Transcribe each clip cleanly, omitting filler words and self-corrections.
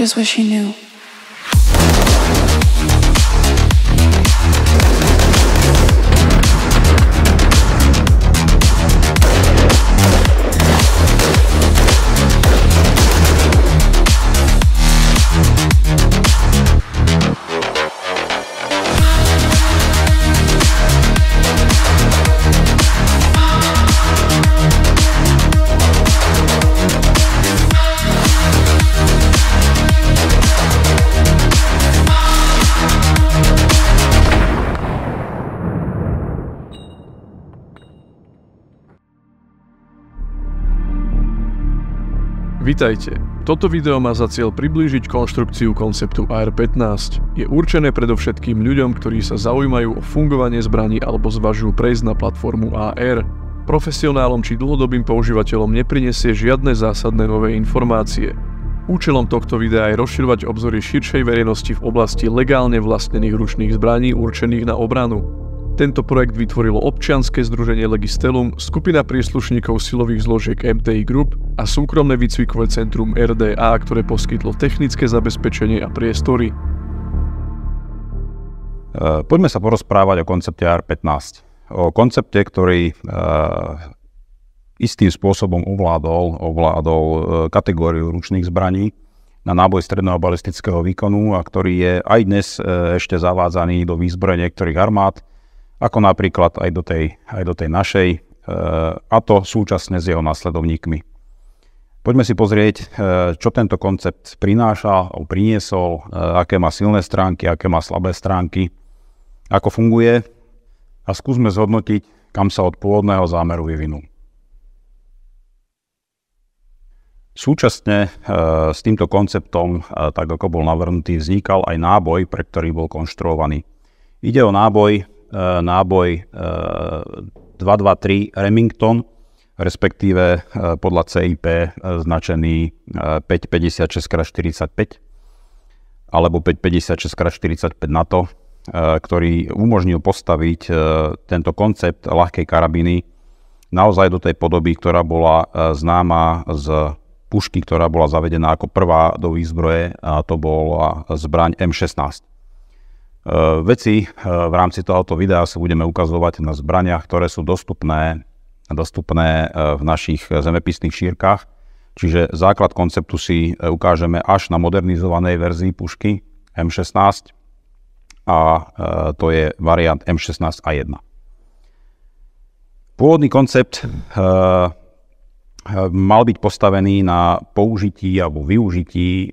just wish he knew. Vitajte. Toto video má za cieľ priblížiť konštrukciu konceptu AR-15. Je určené predovšetkým ľuďom, ktorí sa zaujímajú o fungovanie zbraní alebo zvažujú prejsť na platformu AR. Profesionálom či dlhodobým používateľom neprinesie žiadne zásadné nové informácie. Účelom tohto videa je rozširovať obzory širšej verejnosti v oblasti legálne vlastnených ručných zbraní určených na obranu. Tento projekt vytvorilo občianske združenie Legistelum, skupina príslušníkov silových zložiek MTI Group a súkromné výcvikové centrum RDA, ktoré poskytlo technické zabezpečenie a priestory. Poďme sa porozprávať o koncepte AR-15. O koncepte, ktorý istým spôsobom ovládol kategóriu ručných zbraní na náboj stredného balistického výkonu a ktorý je aj dnes ešte zavádzaný do výzbroje niektorých armád, ako napríklad aj do tej našej, a to súčasne s jeho nasledovníkmi. Poďme si pozrieť, čo tento koncept prináša, priniesol, aké má silné stránky, aké má slabé stránky, ako funguje a skúsme zhodnotiť, kam sa od pôvodného zámeru vyvinul. Súčasne s týmto konceptom, tak ako bol navrhnutý, vznikal aj náboj, pre ktorý bol konštruovaný. Ide o náboj 223 Remington, respektíve podľa CIP značený 5,56x45 alebo 5,56x45 NATO, ktorý umožnil postaviť tento koncept ľahkej karabíny naozaj do tej podoby, ktorá bola známa z pušky, ktorá bola zavedená ako prvá do výzbroje, a to bola zbraň M16. Veci v rámci tohoto videa sa budeme ukazovať na zbraniach, ktoré sú dostupné v našich zemepisných šírkach. Čiže základ konceptu si ukážeme až na modernizovanej verzii pušky M16 a to je variant M16A1. Pôvodný koncept mal byť postavený na použití alebo využití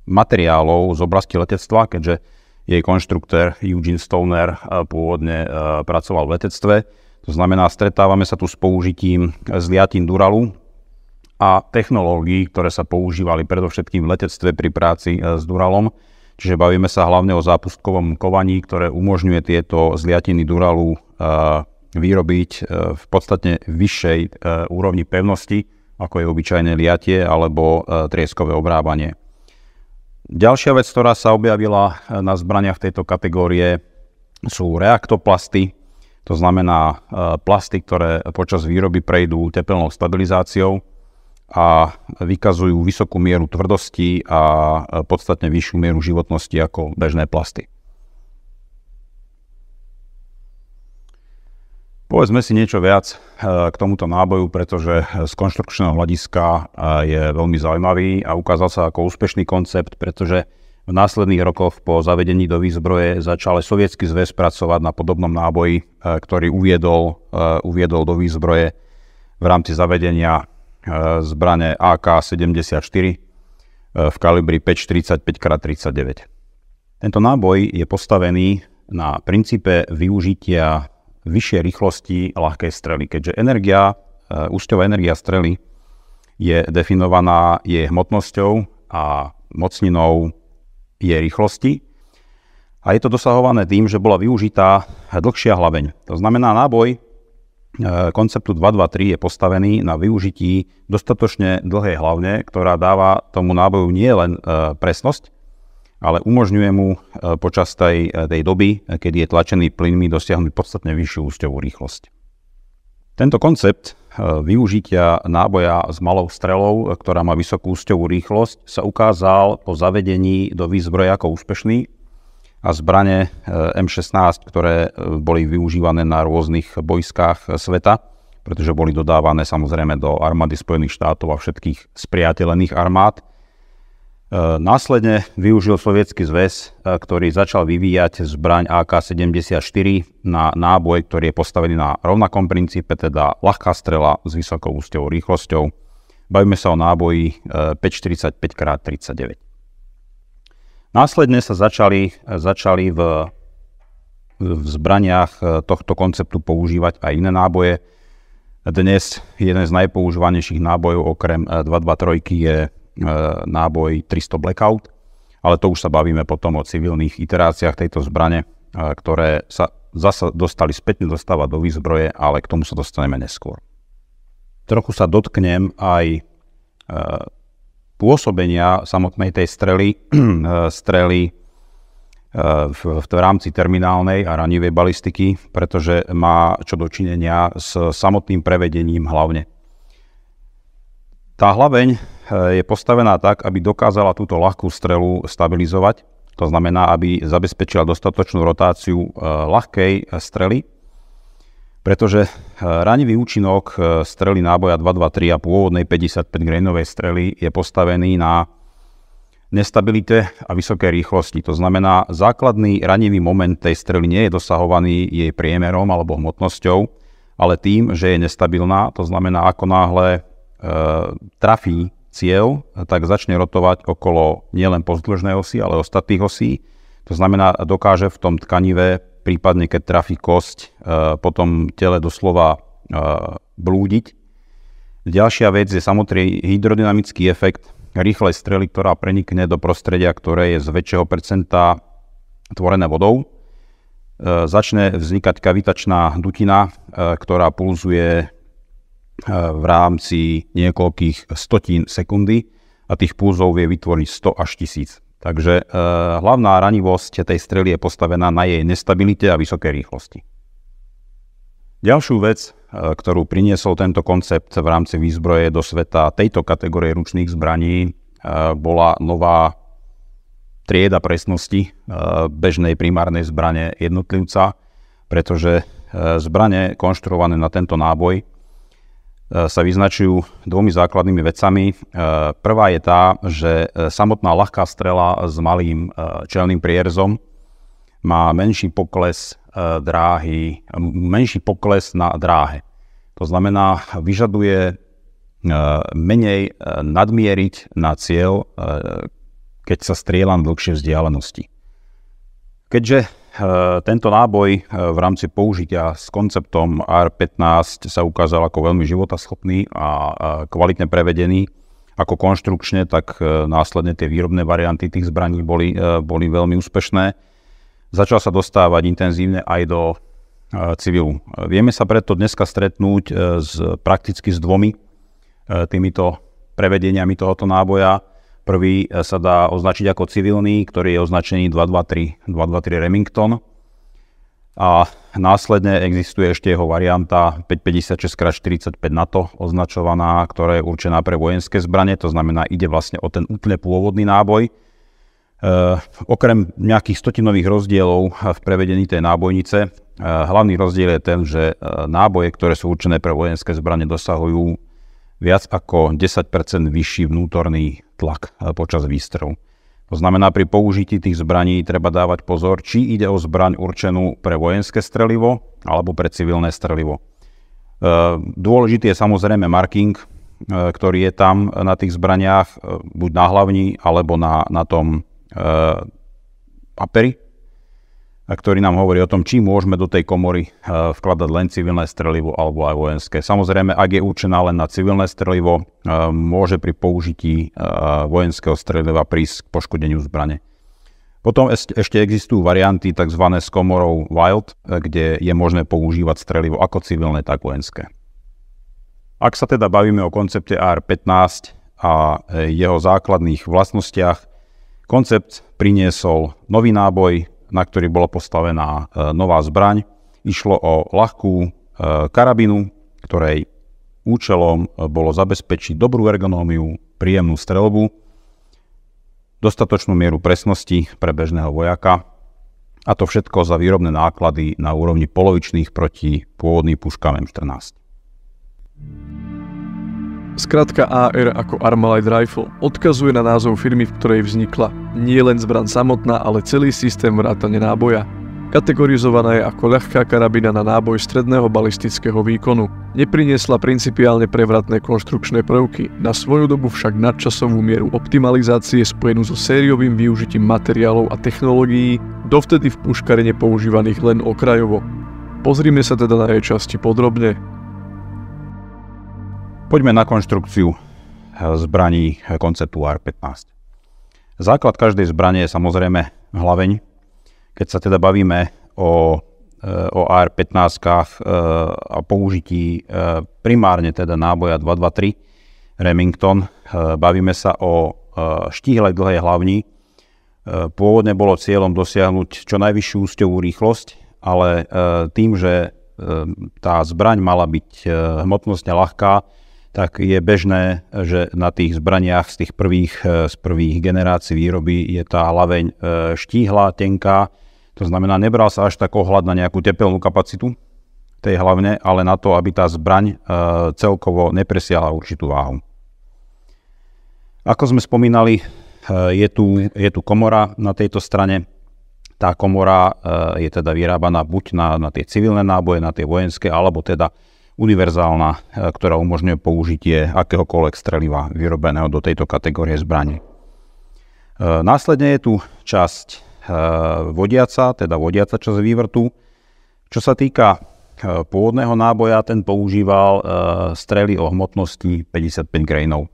materiálov z oblasti letectva, keďže jej konštruktér Eugene Stoner pôvodne pracoval v letectve. To znamená, stretávame sa tu s použitím zliatín Duralu a technológií, ktoré sa používali predovšetkým v letectve pri práci s Duralom. Čiže bavíme sa hlavne o zápustkovom kovaní, ktoré umožňuje tieto zliatiny Duralu vyrobiť v podstatne vyššej úrovni pevnosti, ako je obyčajné liatie alebo trieskové obrábanie. Ďalšia vec, ktorá sa objavila na zbraniach tejto kategórie, sú reaktoplasty, to znamená plasty, ktoré počas výroby prejdú tepelnou stabilizáciou a vykazujú vysokú mieru tvrdosti a podstatne vyššiu mieru životnosti ako bežné plasty. Povedzme si niečo viac k tomuto náboju, pretože z konštrukčného hľadiska je veľmi zaujímavý a ukázal sa ako úspešný koncept, pretože v následných rokoch po zavedení do výzbroje začal Sovietsky zväz pracovať na podobnom náboji, ktorý uviedol do výzbroje v rámci zavedenia zbrane AK-74 v kalibri 5,45x39. Tento náboj je postavený na princípe využitia vyššej rýchlosti ľahkej strely, keďže úsťová energia strely je definovaná jej hmotnosťou a mocninou jej rýchlosti a je to dosahované tým, že bola využitá dlhšia hlaveň. To znamená, náboj konceptu 223 je postavený na využití dostatočne dlhej hlavne, ktorá dáva tomu náboju nie len presnosť, ale umožňuje mu počas tej doby, keď je tlačený plynmi, dosiahnuť podstatne vyššiu úsťovú rýchlosť. Tento koncept využitia náboja s malou strelou, ktorá má vysokú úsťovú rýchlosť, sa ukázal po zavedení do výzbroje ako úspešný a zbrane M16, ktoré boli využívané na rôznych bojskách sveta, pretože boli dodávané samozrejme do armády Spojených štátov a všetkých spriateľených armád. Následne využil Sovietsky zväz, ktorý začal vyvíjať zbraň AK-74 na náboj, ktorý je postavený na rovnakom princípe, teda ľahká strela s vysokou úsťovou rýchlosťou. Bavíme sa o náboji 5,45x39. Následne sa začali v zbraniach tohto konceptu používať aj iné náboje. Dnes jeden z najpoužívanejších nábojov okrem 223 je náboj 300 Blackout, ale to už sa bavíme potom o civilných iteráciách tejto zbrane, ktoré sa zasa dostali spätne dostávať do výzbroje, ale k tomu sa dostaneme neskôr. Trochu sa dotknem aj pôsobenia samotnej tej strely v rámci terminálnej a ranivej balistiky, pretože má čo dočinenia s samotným prevedením hlavne. Tá hlaveň je postavená tak, aby dokázala túto ľahkú strelu stabilizovať. To znamená, aby zabezpečila dostatočnú rotáciu ľahkej strely, pretože ranivý účinok strely náboja 223 a pôvodnej 55-grainovej strely je postavený na nestabilite a vysokej rýchlosti. To znamená, základný ranivý moment tej strely nie je dosahovaný jej priemerom alebo hmotnosťou, ale tým, že je nestabilná. To znamená, ako náhle trafí cieľ, tak začne rotovať okolo nielen pozdĺžnej osy, ale ostatných osí. To znamená, dokáže v tom tkanive, prípadne keď trafí kosť, potom tele doslova blúdiť. Ďalšia vec je samotný hydrodynamický efekt rýchlej strely, ktorá prenikne do prostredia, ktoré je z väčšieho percenta tvorené vodou. Začne vznikať kavitačná dutina, ktorá pulzuje v rámci niekoľkých stotín sekundy a tých pulzov vie vytvoriť 100 až 1000. Takže hlavná ranivosť tej strely je postavená na jej nestabilite a vysokej rýchlosti. Ďalšiu vec, ktorú priniesol tento koncept v rámci výzbroje do sveta tejto kategórie ručných zbraní, bola nová trieda presnosti bežnej primárnej zbrane jednotlivca, pretože zbrane konštruované na tento náboj sa vyznačujú dvomi základnými vecami. Prvá je tá, že samotná ľahká strela s malým čelným prierezom má menší pokles na dráhe. To znamená, vyžaduje menej nadmieriť na cieľ, keď sa strieľa na dlhšie vzdialenosti. Keďže tento náboj v rámci použitia s konceptom AR-15 sa ukázal ako veľmi životaschopný a kvalitne prevedený ako konštrukčne, tak následne tie výrobné varianty tých zbraní boli veľmi úspešné. Začal sa dostávať intenzívne aj do civilu. Vieme sa preto dneska stretnúť prakticky s dvomi týmito prevedeniami tohoto náboja. Prvý sa dá označiť ako civilný, ktorý je označený 223 Remington. A následne existuje ešte jeho varianta 5,56x45 NATO označovaná, ktorá je určená pre vojenské zbrane. To znamená, ide vlastne o ten úplne pôvodný náboj. Okrem nejakých stotinových rozdielov v prevedení tej nábojnice, hlavný rozdiel je ten, že náboje, ktoré sú určené pre vojenské zbrane, dosahujú viac ako 10% vyšší vnútorný tlak počas výstrelu. To znamená, pri použití tých zbraní treba dávať pozor, či ide o zbraň určenú pre vojenské strelivo alebo pre civilné strelivo. Dôležitý je samozrejme marking, ktorý je tam na tých zbraniach, buď na hlavni alebo na tom paperi, ktorý nám hovorí o tom, či môžeme do tej komory vkladať len civilné strelivo alebo aj vojenské. Samozrejme, ak je určená len na civilné strelivo, môže pri použití vojenského streliva prísť k poškodeniu zbrane. Potom ešte existujú varianty tzv. S komorou Wild, kde je možné používať strelivo ako civilné, tak vojenské. Ak sa teda bavíme o koncepte AR-15 a jeho základných vlastnostiach, koncept priniesol nový náboj, na ktorý bola postavená nová zbraň. Išlo o ľahkú karabinu, ktorej Účelom bolo zabezpečiť dobrú ergonómiu, príjemnú streľbu, dostatočnú mieru presnosti pre bežného vojaka a to všetko za výrobné náklady na úrovni polovičných proti pôvodným puškám M14. Skratka AR ako Armalite Rifle odkazuje na názov firmy, v ktorej vznikla nie len zbraň samotná, ale celý systém vrátane náboja. Kategorizovaná je ako ľahká karabína na náboj stredného balistického výkonu. Nepriniesla principiálne prevratné konštrukčné prvky, na svoju dobu však nadčasovú mieru optimalizácie spojenú so sériovým využitím materiálov a technológií, dovtedy v puškarine používaných len okrajovo. Pozrime sa teda na jej časti podrobne. Poďme na konštrukciu zbraní konceptu AR-15. Základ každej zbrane je samozrejme hlaveň. Keď sa teda bavíme o AR-15 a použití primárne teda náboja 223 Remington, bavíme sa o štíhlej dlhej hlavni. Pôvodne bolo cieľom dosiahnuť čo najvyššiu úsťovú rýchlosť, ale tým, že tá zbraň mala byť hmotnostne ľahká, tak je bežné, že na tých zbraniach z prvých generácií výroby je tá hlaveň štíhla, tenká. To znamená, nebral sa až tak ohľad na nejakú tepelnú kapacitu tej hlavne, ale na to, aby tá zbraň celkovo nepresiahla určitú váhu. Ako sme spomínali, je tu komora na tejto strane. Tá komora je teda vyrábaná buď na tie civilné náboje, na tie vojenské, alebo teda univerzálna, ktorá umožňuje použitie akéhokoľvek streliva vyrobeného do tejto kategórie zbraní. Následne je tu časť vodiaca časť vývrtu. Čo sa týka pôvodného náboja, ten používal strely o hmotnosti 55 grainov.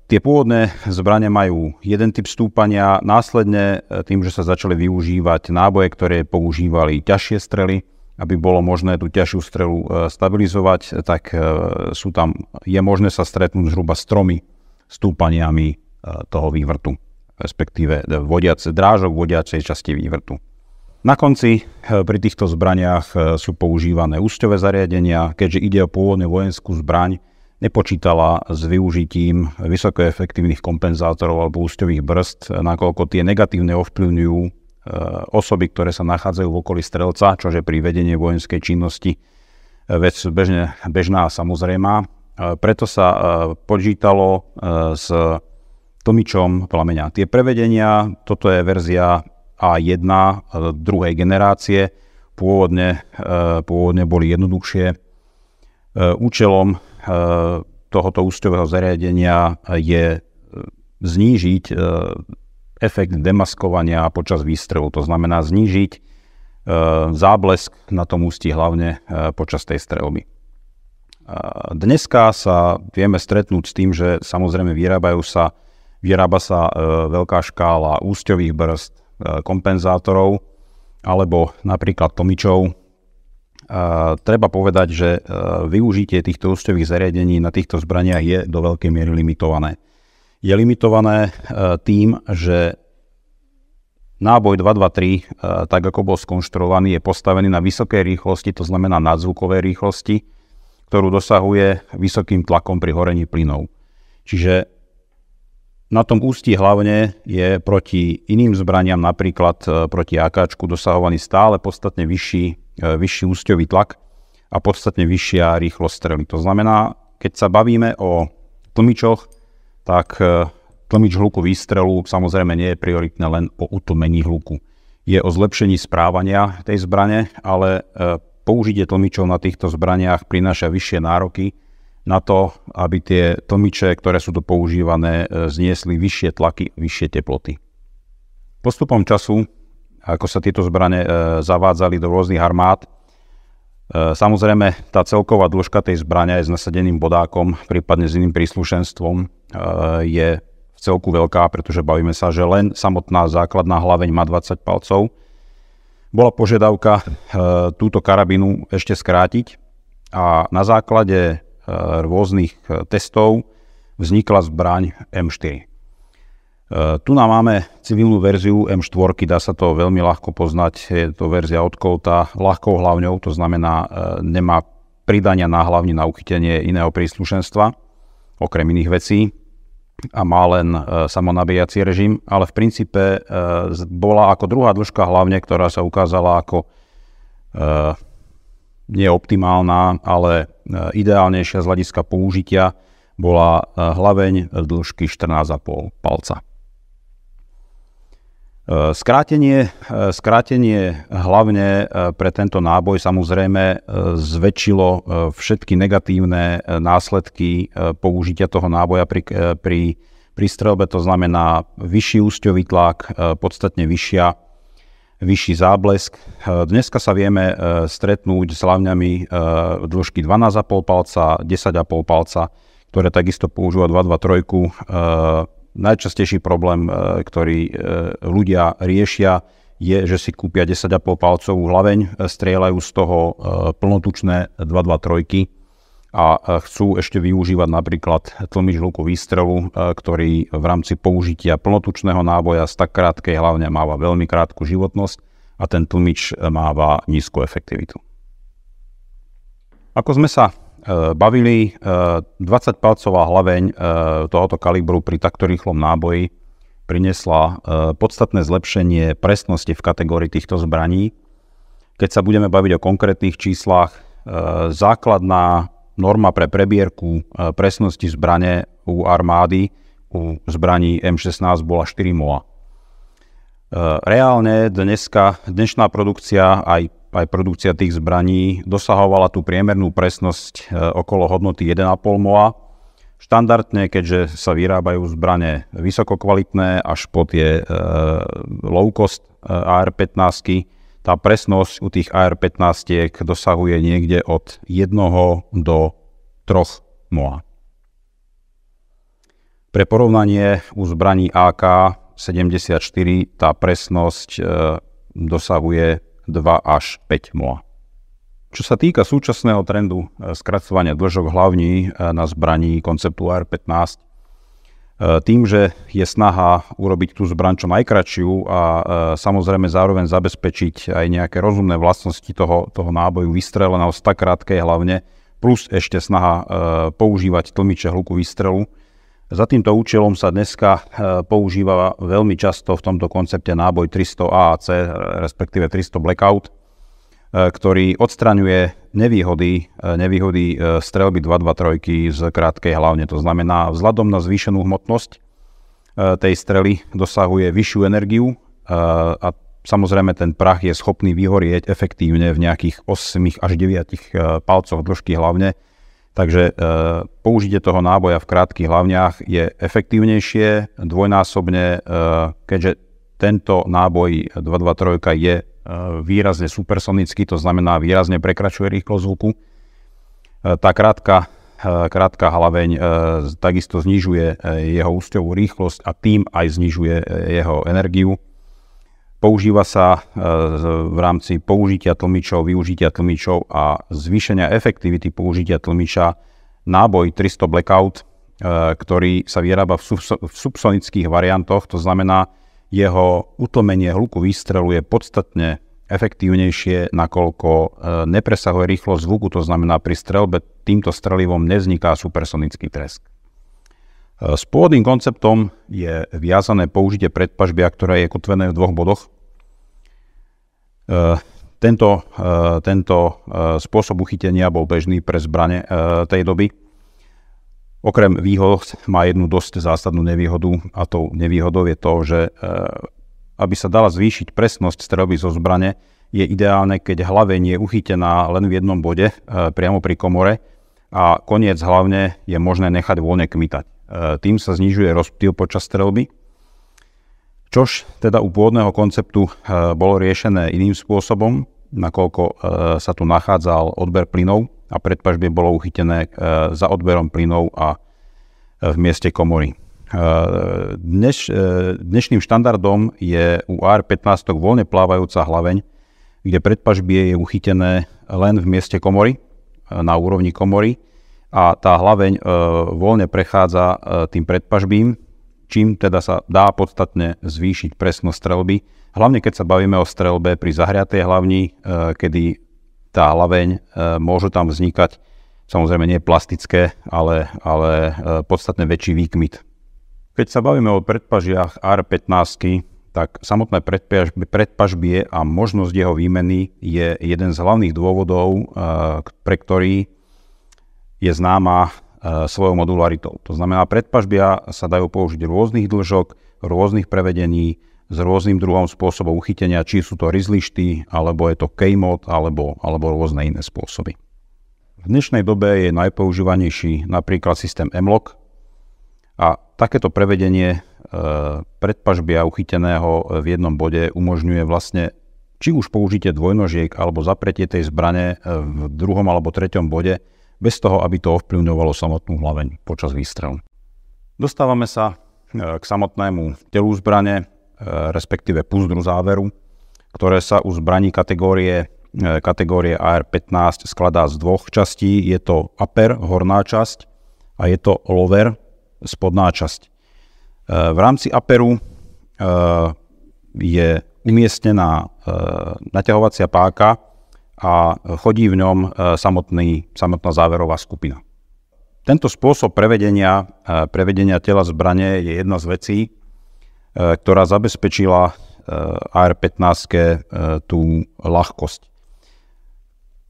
Tie pôvodné zbrane majú jeden typ stúpania, následne tým, že sa začali využívať náboje, ktoré používali ťažšie strely, aby bolo možné tú ťažšiu strelu stabilizovať, tak je možné sa stretnúť zhruba s 3 stúpaniami toho vývrtu, respektíve drážok vodiacej časti vývrtu. Na konci pri týchto zbraniach sú používané úsťové zariadenia, keďže ide o pôvodne vojenskú zbraň, nepočítala s využitím vysokoefektívnych kompenzátorov alebo úsťových brzd, nakoľko tie negatívne ovplyvňujú osoby, ktoré sa nachádzajú v okolí strelca, čože pri vedení vojenskej činnosti vec bežná a samozrejmá. Preto sa počítalo s tlmičom plameňa. Tie prevedenia, toto je verzia A1 druhej generácie, pôvodne boli jednoduchšie. Účelom tohoto úsťového zariadenia je znížiť efekt demaskovania počas výstrelu. To znamená znížiť záblesk na tom ústí hlavne počas tej streľby. Dneska sa vieme stretnúť s tým, že samozrejme vyrába sa veľká škála úsťových brzd, kompenzátorov alebo napríklad tlmičov. Treba povedať, že využitie týchto úsťových zariadení na týchto zbraniach je do veľkej miery limitované. Je limitované tým, že náboj 223, tak ako bol skonštruovaný, je postavený na vysokej rýchlosti, to znamená nadzvukovej rýchlosti, ktorú dosahuje vysokým tlakom pri horení plynov. Čiže na tom ústí hlavne je proti iným zbraniam, napríklad proti AKčku, dosahovaný stále podstatne vyšší úsťový tlak a podstatne vyššia rýchlosť strely. To znamená, keď sa bavíme o tlmičoch, tak tlmič hluku výstrelu samozrejme nie je prioritné len o utlmení hluku. Je o zlepšení správania tej zbrane, ale použitie tlmičov na týchto zbraniach prináša vyššie nároky na to, aby tie tlmiče, ktoré sú tu používané, zniesli vyššie tlaky, vyššie teploty. Postupom času, ako sa tieto zbrane zavádzali do rôznych armád, samozrejme tá celková dĺžka tej zbrane je s nasadeným bodákom, prípadne s iným príslušenstvom, je v celku veľká, pretože bavíme sa, že len samotná základná hlaveň má 20 palcov. Bola požiadavka túto karabínu ešte skrátiť a na základe rôznych testov vznikla zbraň M4. Tu nám máme civilnú verziu M4, dá sa to veľmi ľahko poznať, je to verzia od Colta, ľahkou hlavňou, to znamená nemá pridania na hlavne na uchytenie iného príslušenstva, okrem iných vecí, a má len samonabíjací režim, ale v princípe bola ako druhá dĺžka hlavne, ktorá sa ukázala ako nie optimálna, ale ideálnejšia z hľadiska použitia, bola hlaveň dĺžky 14,5 palca. Skrátenie hlavne pre tento náboj samozrejme zväčšilo všetky negatívne následky použitia toho náboja pri strelbe, to znamená vyšší úsťový tlak, podstatne vyšší záblesk. Dneska sa vieme stretnúť s hlavňami dĺžky 12,5 palca, 10,5 palca, ktoré takisto používa 223. Najčastejší problém, ktorý ľudia riešia, je, že si kúpia 10,5 palcovú hlaveň, strieľajú z toho plnotučné 223 a chcú ešte využívať napríklad tlmič hluku výstrelu, ktorý v rámci použitia plnotučného náboja z tak krátkej hlavne máva veľmi krátku životnosť a ten tlmič máva nízku efektivitu. Ako sme sa bavili, 20-palcová hlaveň tohoto kalibru pri takto rýchlom náboji priniesla podstatné zlepšenie presnosti v kategórii týchto zbraní. Keď sa budeme baviť o konkrétnych číslach, základná norma pre prebierku presnosti zbrane u armády, u zbraní M16 bola 4 mola. Reálne dnešná produkcia aj produkcia tých zbraní dosahovala tú priemernú presnosť okolo hodnoty 1,5 mola. Štandardne, keďže sa vyrábajú zbrane vysokokvalitné až po tie low-cost AR-15, tá presnosť u tých AR-15 dosahuje niekde od 1 do 3 mola. Pre porovnanie u zbraní AK-74 tá presnosť dosahuje 2 až 5 mola. Čo sa týka súčasného trendu skracovania dĺžok hlavní na zbraní konceptu AR-15, tým, že je snaha urobiť tú zbraň čo najkratšiu a samozrejme zároveň zabezpečiť aj nejaké rozumné vlastnosti toho náboju vystreleného z tak krátkej hlavne, plus ešte snaha používať tlmiče hluku výstrelu. Za týmto účelom sa dneska používa veľmi často v tomto koncepte náboj 300 AAC, respektíve 300 Blackout, ktorý odstraňuje nevýhody streľby 223 z krátkej hlavne. To znamená, vzhľadom na zvýšenú hmotnosť tej strely dosahuje vyššiu energiu a samozrejme ten prach je schopný vyhorieť efektívne v nejakých 8 až 9 palcoch dĺžky hlavne. Takže použitie toho náboja v krátkych hlavniach je efektívnejšie dvojnásobne, keďže tento náboj 223 je výrazne supersonický, to znamená výrazne prekračuje rýchlosť zvuku. Tá krátka hlaveň takisto znižuje jeho úsťovú rýchlosť a tým aj znižuje jeho energiu. Používa sa v rámci použitia tlmičov, využitia tlmičov a zvýšenia efektivity použitia tlmiča náboj 300 Blackout, ktorý sa vyrába v subsonických variantoch, to znamená, jeho utlmenie hluku výstrelu je podstatne efektívnejšie, nakoľko nepresahuje rýchlosť zvuku, to znamená, pri streľbe týmto strelivom nevzniká supersonický tresk. S pôvodným konceptom je viazané použitie predpažbia, ktoré je kotvené v 2 bodoch. Tento spôsob uchytenia bol bežný pre zbrane tej doby. Okrem výhod má jednu dosť zásadnú nevýhodu a tou nevýhodou je to, že aby sa dala zvýšiť presnosť streľby zo zbrane, je ideálne, keď hlaveň je uchytená len v jednom bode, priamo pri komore a koniec hlavne je možné nechať voľne kmitať. Tým sa znižuje rozptyl počas streľby, čož teda u pôvodného konceptu bolo riešené iným spôsobom, nakoľko sa tu nachádzal odber plynov a predpažbie bolo uchytené za odberom plynov a v mieste komory. Dnešným štandardom je u AR-15 voľne plávajúca hlaveň, kde predpažbie je uchytené len v mieste komory, na úrovni komory, a tá hlaveň voľne prechádza tým predpažbím, čím teda sa dá podstatne zvýšiť presnosť streľby. Hlavne keď sa bavíme o streľbe pri zahriatej hlavni, kedy tá hlaveň, môžu tam vznikať, samozrejme nie plastické, ale podstatne väčší výkmit. Keď sa bavíme o predpažiach AR-15, tak samotné predpažbie a možnosť jeho výmeny je jeden z hlavných dôvodov, pre ktorý je známa svojou modularitou. To znamená, predpažbia sa dajú použiť rôznych dĺžok, rôznych prevedení, s rôznym druhom spôsobom uchytenia, či sú to rizlišty, alebo je to K-mod, alebo rôzne iné spôsoby. V dnešnej dobe je najpoužívanejší napríklad systém M-Lock a takéto prevedenie predpažbia uchyteného v jednom bode umožňuje vlastne či už použitie dvojnožiek alebo zapretie tej zbrane v druhom alebo treťom bode bez toho, aby to ovplyvňovalo samotnú hlaveň počas výstrelu. Dostávame sa k samotnému telu zbrane, respektíve púzdru záveru, ktoré sa u zbraní kategórie AR-15 skladá z dvoch častí. Je to upper, horná časť, a je to lower, spodná časť. V rámci upperu je umiestnená naťahovacia páka a chodí v ňom samotná záverová skupina. Tento spôsob prevedenia tela zbrane je jedna z vecí, ktorá zabezpečila AR-15 tú ľahkosť.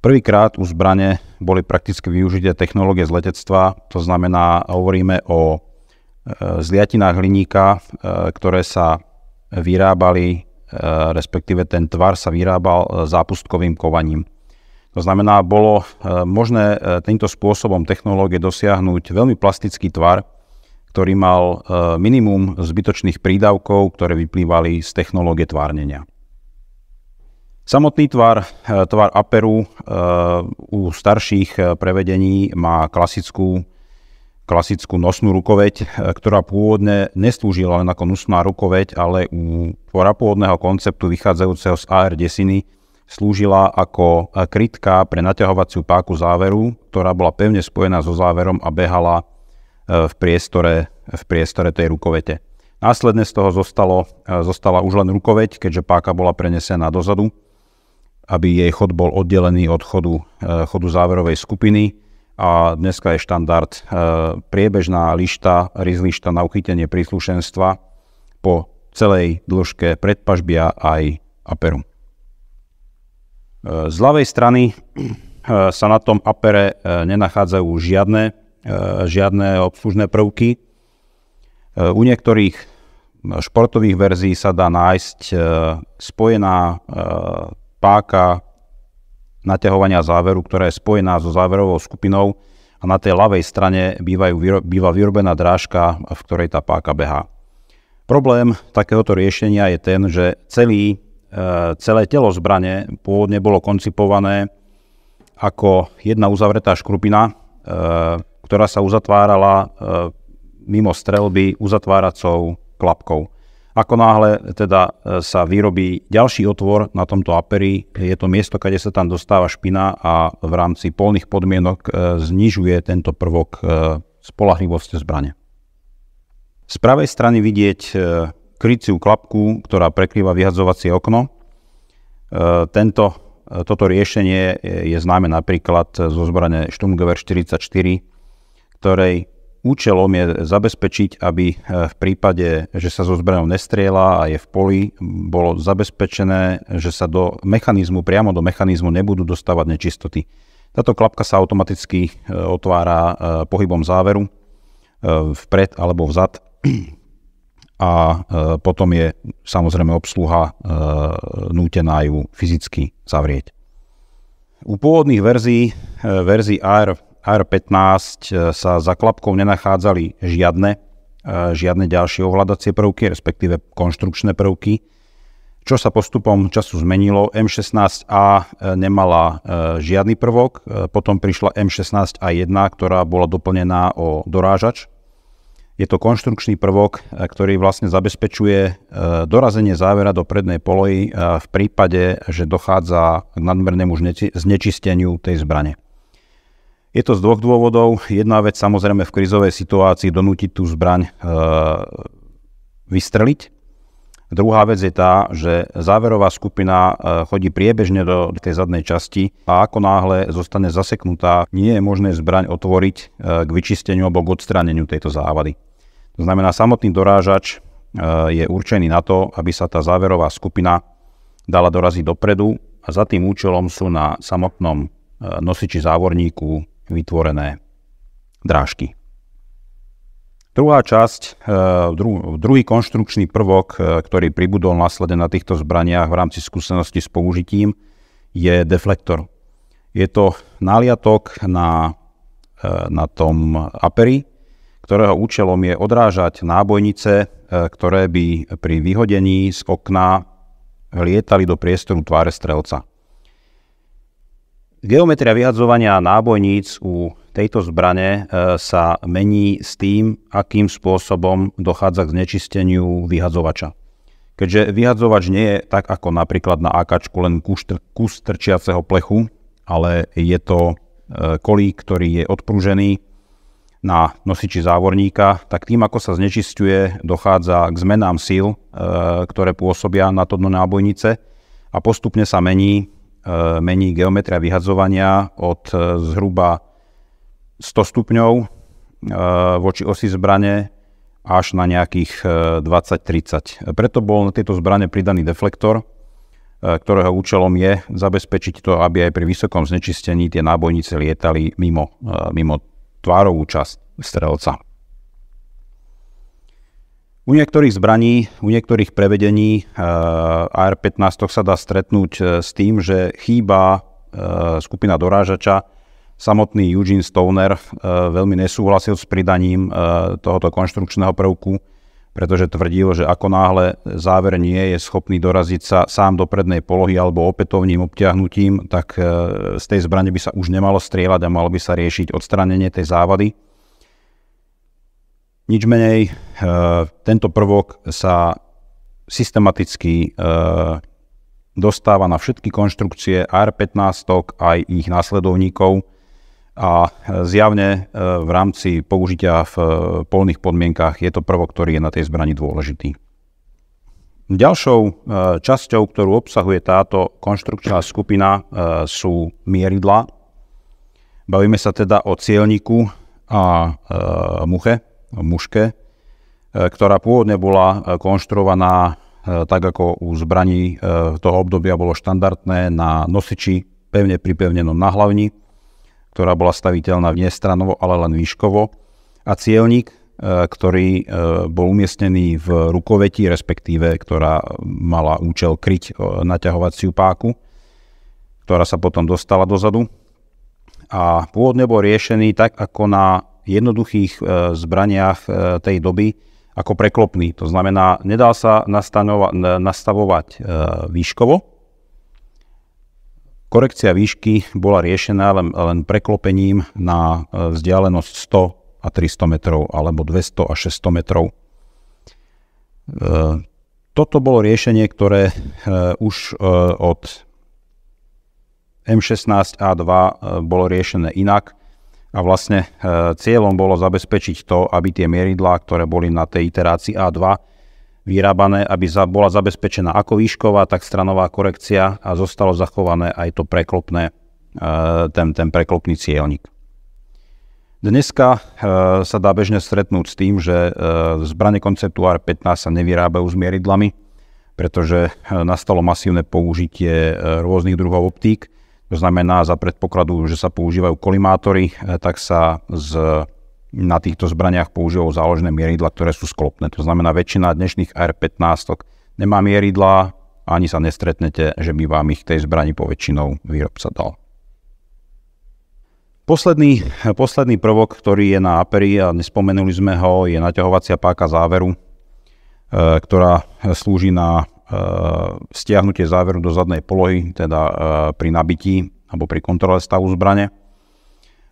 Prvýkrát u zbrane boli prakticky využité technológie z letectva, to znamená, hovoríme o zliatinách hliníka, ktoré sa vyrábali, respektíve ten tvar sa vyrábal zápustkovým kovaním. To znamená, bolo možné týmto spôsobom technológie dosiahnuť veľmi plastický tvar, ktorý mal minimum zbytočných prídavkov, ktoré vyplývali z technológie tvárnenia. Samotný tvar upperu u starších prevedení má klasickú nosnú rukoveť, ktorá pôvodne neslúžila len ako nosná rukoveť, ale u tvora pôvodného konceptu vychádzajúceho z AR desiny slúžila ako krytka pre naťahovaciu páku záveru, ktorá bola pevne spojená so záverom a behala v priestore tej rukovete. Následne z toho zostala už len rukoveť, keďže páka bola prenesená dozadu, aby jej chod bol oddelený od chodu záverovej skupiny. A dneska je štandard priebežná rizlišta na uchytenie príslušenstva po celej dĺžke predpažbia aj upperu. Z ľavej strany sa na tom uppere nenachádzajú žiadne obslužné prvky. U niektorých športových verzií sa dá nájsť spojená páka naťahovania záveru, ktorá je spojená so záverovou skupinou a na tej ľavej strane býva vyrobená drážka, v ktorej tá páka behá. Problém takéhoto riešenia je ten, že celé telo zbrane pôvodne bolo koncipované ako jedna uzavretá škrupina, ktorá sa uzatvárala mimo streľby uzatváracou klapkou. Ako náhle teda sa vyrobí ďalší otvor na tomto upperi, je to miesto, kde sa tam dostáva špina a v rámci poľných podmienok znižuje tento prvok spoľahlivosť zbrane. Z pravej strany vidieť kryciu klapku, ktorá prekrýva vyhadzovacie okno. Toto riešenie je známe napríklad zo zbrane Sturmgewehr 44, ktorej účelom je zabezpečiť, aby v prípade, že sa zo zbraňou nestrieľa a je v poli, bolo zabezpečené, že sa priamo do mechanizmu nebudú dostávať nečistoty. Táto klapka sa automaticky otvára pohybom záveru vpred alebo vzad a potom je samozrejme obsluha nútená ju fyzicky zavrieť. U pôvodných verzií AR-15 sa za klapkou nenachádzali žiadne ďalšie ovládacie prvky, respektíve konštrukčné prvky. Čo sa postupom času zmenilo, M16A nemala žiadny prvok, potom prišla M16A1, ktorá bola doplnená o dorážač. Je to konštrukčný prvok, ktorý vlastne zabezpečuje dorazenie závera do prednej polohy v prípade, že dochádza k nadmernému znečisteniu tej zbrane. Je to z dvoch dôvodov. Jedna vec, samozrejme v krízovej situácii donútiť tú zbraň vystreliť. Druhá vec je tá, že záverová skupina chodí priebežne do tej zadnej časti a ako náhle zostane zaseknutá, nie je možné zbraň otvoriť k vyčisteniu alebo k odstráneniu tejto závady. To znamená, samotný dorážač je určený na to, aby sa tá záverová skupina dala doraziť dopredu a za tým účelom sú na samotnom nosiči závorníku vytvorené drážky. Druhá časť, druhý konštrukčný prvok, ktorý pribudol následne na týchto zbraniach v rámci skúsenosti s použitím, je deflektor. Je to náliatok na tom aperi, ktorého účelom je odrážať nábojnice, ktoré by pri vyhodení z okna lietali do priestoru tváre strelca. Geometria vyhadzovania nábojníc u tejto zbrane sa mení s tým, akým spôsobom dochádza k znečisteniu vyhadzovača. Keďže vyhadzovač nie je tak ako napríklad na AKčku len kus trčiaceho plechu, ale je to kolík, ktorý je odpružený na nosiči závorníka, tak tým, ako sa znečisťuje, dochádza k zmenám síl, ktoré pôsobia na to dno nábojnice a postupne sa mení geometria vyhadzovania od zhruba 100 stupňov voči osi zbrane až na nejakých 20-30. Preto bol na tejto zbrane pridaný deflektor, ktorého účelom je zabezpečiť to, aby aj pri vysokom znečistení tie nábojnice lietali mimo tvárovú časť strelca. U niektorých zbraní, u niektorých prevedení AR-15 sa dá stretnúť s tým, že chýba skupina dorážača. Samotný Eugene Stoner veľmi nesúhlasil s pridaním tohoto konštrukčného prvku, pretože tvrdil, že ako náhle záver nie je schopný doraziť sa sám do prednej polohy alebo opätovným obtiahnutím, tak z tej zbrane by sa už nemalo strieľať a malo by sa riešiť odstránenie tej závady. Nič menej, tento prvok sa systematicky dostáva na všetky konštrukcie AR-15 aj ich následovníkov a zjavne v rámci použitia v poľných podmienkach je to prvok, ktorý je na tej zbrani dôležitý. Ďalšou časťou, ktorú obsahuje táto konštrukčná skupina, sú mieridlá. Bavíme sa teda o cielniku a muške, ktorá pôvodne bola konštruovaná tak ako u zbraní toho obdobia bolo štandardné na nosiči pevne pripevnenom na hlavni, ktorá bola staviteľná nie stranovo, ale len výškovo, a cielnik, ktorý bol umiestnený v rukoveti, respektíve ktorá mala účel kryť naťahovaciu páku, ktorá sa potom dostala dozadu. A pôvodne bol riešený tak ako na jednoduchých zbraniach tej doby ako preklopný. To znamená, nedal sa nastavovať výškovo. Korekcia výšky bola riešená len preklopením na vzdialenosť 100 a 300 metrov alebo 200 a 600 metrov. Toto bolo riešenie, ktoré už od M16A2 bolo riešené inak. A vlastne cieľom bolo zabezpečiť to, aby tie mieridlá, ktoré boli na tej iterácii A2 vyrábané, aby bola zabezpečená ako výšková, tak stranová korekcia a zostalo zachované aj to preklopné, ten preklopný cielnik. Dneska sa dá bežne stretnúť s tým, že zbrane konceptu AR-15 sa nevyrábajú s mieridlami, pretože nastalo masívne použitie rôznych druhov optík. To znamená, za predpokladu, že sa používajú kolimátory, tak sa na týchto zbraniach používajú záložné mieridlá, ktoré sú sklopné. To znamená, väčšina dnešných AR-15 nemá mieridlá, ani sa nestretnete, že by vám ich tej zbrani poväčšinou výrobca dal. Posledný prvok, ktorý je na aperi, a nespomenuli sme ho, je naťahovacia páka záveru, ktorá slúži na stiahnutie záveru do zadnej polohy, teda pri nabití alebo pri kontrole stavu zbrane,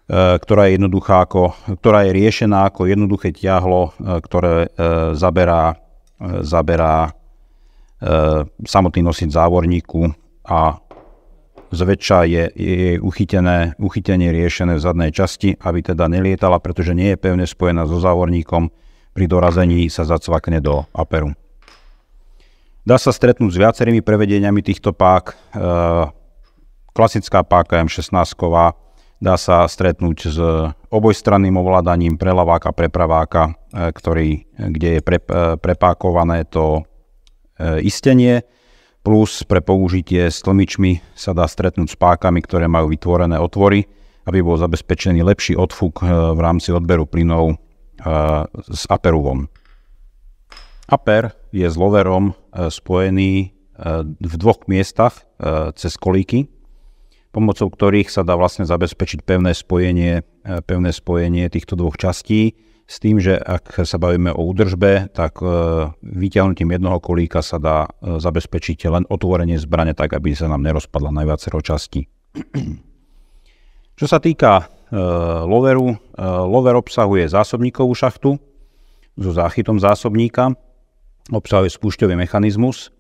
ktorá je riešená ako jednoduché ťahlo, ktoré zaberá samotný nosič závorníku a zväčša je uchytenie riešené v zadnej časti, aby teda nelietala, pretože nie je pevne spojená so závorníkom. Pri dorazení sa zacvakne do aperu. Dá sa stretnúť s viacerými prevedeniami týchto pák. Klasická páka M16-ková, dá sa stretnúť s obojstranným ovládaním preľaváka, prepraváka, kde je prepákované to istenie, plus pre použitie s tlmičmi sa dá stretnúť s pákami, ktoré majú vytvorené otvory, aby bol zabezpečený lepší odfúk v rámci odberu plynov s aperuvom. Aper je s loverom spojený v dvoch miestach cez kolíky, pomocou ktorých sa dá vlastne zabezpečiť pevné spojenie týchto dvoch častí, s tým, že ak sa bavíme o údržbe, tak vyťahnutím jednoho kolíka sa dá zabezpečiť len otvorenie zbrane tak, aby sa nám nerozpadla na viacero častí. Čo sa týka loveru, lover obsahuje zásobníkovú šachtu so záchytom zásobníka, obsahuje spúšťový mechanizmus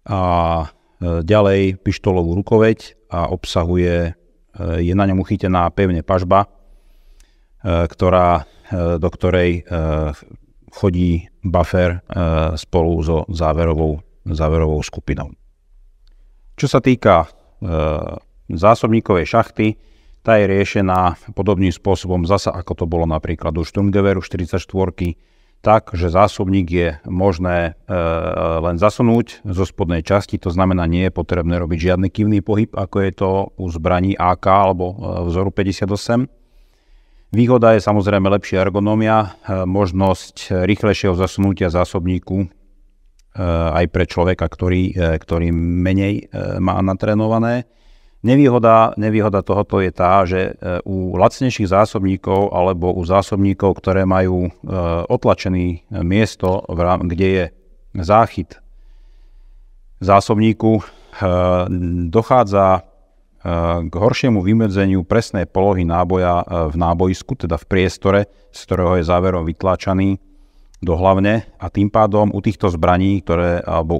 a ďalej pištolovú rukoveď a je na ňom uchytená pevne pažba, do ktorej chodí buffer spolu so záverovou skupinou. Čo sa týka zásobníkovej šachty, tá je riešená podobným spôsobom zasa, ako to bolo napríklad u Sturmgeweru 44, tak, že zásobník je možné len zasunúť zo spodnej časti, to znamená, nie je potrebné robiť žiadny kývny pohyb, ako je to u zbraní AK alebo vzoru 58. Výhoda je samozrejme lepšia ergonómia, možnosť rýchlejšieho zasunutia zásobníku aj pre človeka, ktorý menej má natrénované. Nevýhoda tohoto je tá, že u lacnejších zásobníkov alebo u zásobníkov, ktoré majú otlačené miesto, kde je záchyt zásobníku, dochádza k horšiemu vymedzeniu presnej polohy náboja v nábojisku, teda v priestore, z ktorého je záverom vytláčaný do hlavne, a tým pádom u týchto zbraní, alebo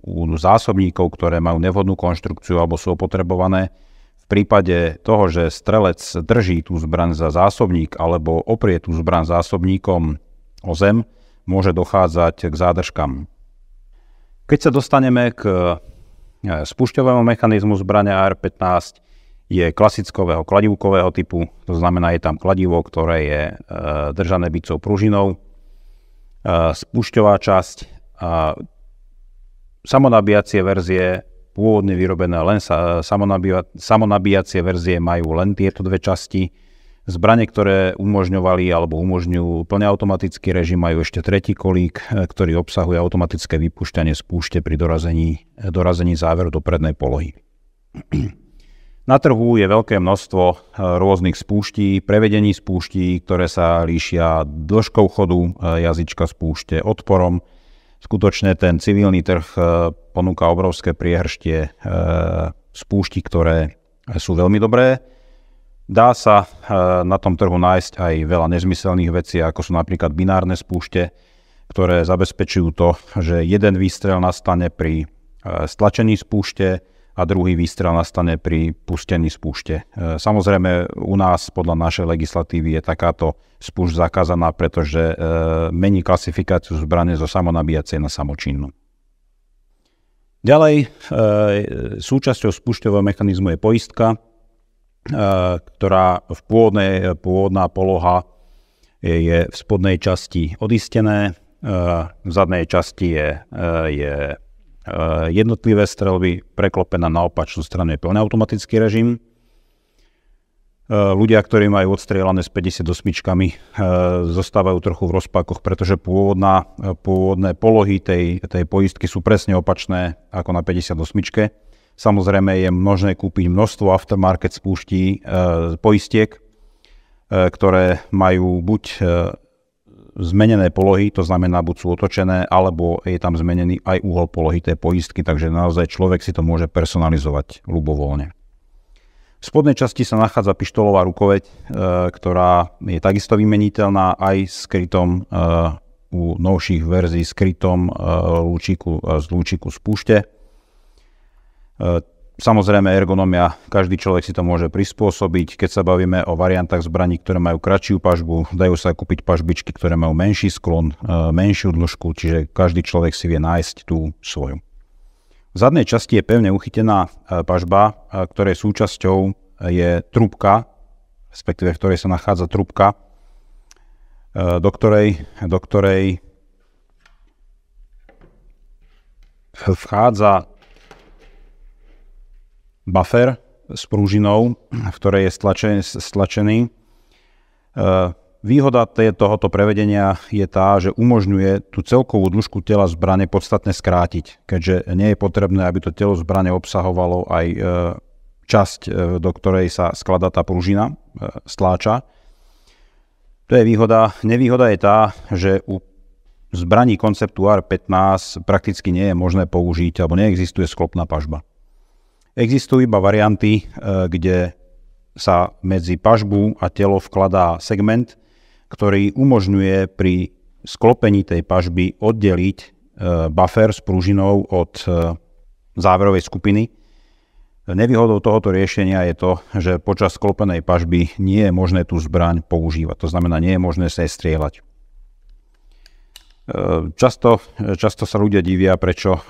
u zásobníkov, ktoré majú nevhodnú konštrukciu alebo sú opotrebované, v prípade toho, že strelec drží tú zbraň za zásobník alebo oprie tú zbraň zásobníkom o zem, môže dochádzať k zádržkám. Keď sa dostaneme k spúšťovému mechanizmu zbrane AR-15, je klasickového kladívkového typu, to znamená, je tam kladivo, ktoré je držané bicou pružinou, spúšťová časť, samonabíjacie verzie pôvodne vyrobené len samonabíjacie verzie majú len tieto dve časti. Zbrane, ktoré umožňovali alebo umožňujú plne automatický režim, majú ešte tretí kolík, ktorý obsahuje automatické vypúšťanie spúšte pri dorazení záveru do prednej polohy. Na trhu je veľké množstvo rôznych spúští, prevedení spúští, ktoré sa líšia dĺžkou chodu jazyčka spúšte, odporom. Skutočne ten civilný trh ponúka obrovské priehrštie spúšti, ktoré sú veľmi dobré. Dá sa na tom trhu nájsť aj veľa nezmyselných vecí, ako sú napríklad binárne spúšte, ktoré zabezpečujú to, že jeden výstrel nastane pri stlačení spúšte a druhý výstrel nastane pri pustení spúšte. Samozrejme, u nás podľa našej legislatívy je takáto spúšť zakázaná, pretože mení klasifikáciu zbrane zo samonabíjacej na samočinnú. Ďalej, súčasťou spúšťového mechanizmu je poistka, ktorá pôvodná poloha je v spodnej časti odistené, v zadnej časti je jednotlivé strelby, preklopená na opačnú stranu je plný automatický režim. Ľudia, ktorí majú odstrieľané s 58-čkami, zostávajú trochu v rozpakoch, pretože pôvodné polohy tej poistky sú presne opačné ako na 58-čke. Samozrejme je možné kúpiť množstvo aftermarket spúští poistiek, ktoré majú buď zmenené polohy, to znamená buď sú otočené, alebo je tam zmenený aj uhol polohy tej poistky, takže naozaj človek si to môže personalizovať ľubovoľne. V spodnej časti sa nachádza pištolová rukoveď, ktorá je takisto vymeniteľná aj skrytom u novších verzií skrytom lúčiku spúšte. Samozrejme ergonomia, každý človek si to môže prispôsobiť. Keď sa bavíme o variantách zbraní, ktoré majú kratšiu pažbu, dajú sa kúpiť pažbičky, ktoré majú menší sklon, menšiu dĺžku, čiže každý človek si vie nájsť tú svoju. V zadnej časti je pevne uchytená pažba, ktorej súčasťou je trúbka, respektíve v ktorej sa nachádza trúbka, do ktorej vchádza buffer s prúžinou, v ktorej je stlačený. Výhoda tohoto prevedenia je tá, že umožňuje tú celkovú dĺžku tela zbrane podstatne skrátiť, keďže nie je potrebné, aby to telo zbrane obsahovalo aj časť, do ktorej sa skladá tá prúžina, stláča. To je výhoda. Nevýhoda je tá, že u zbraní konceptu AR-15 prakticky nie je možné použiť, alebo neexistuje sklopná pažba. Existujú iba varianty, kde sa medzi pažbu a telo vkladá segment, ktorý umožňuje pri sklopení tej pažby oddeliť buffer s prúžinou od záverovej skupiny. Nevýhodou tohoto riešenia je to, že počas sklopenej pažby nie je možné tú zbraň používať. To znamená, nie je možné sa jej strieľať. Často sa ľudia divia, prečo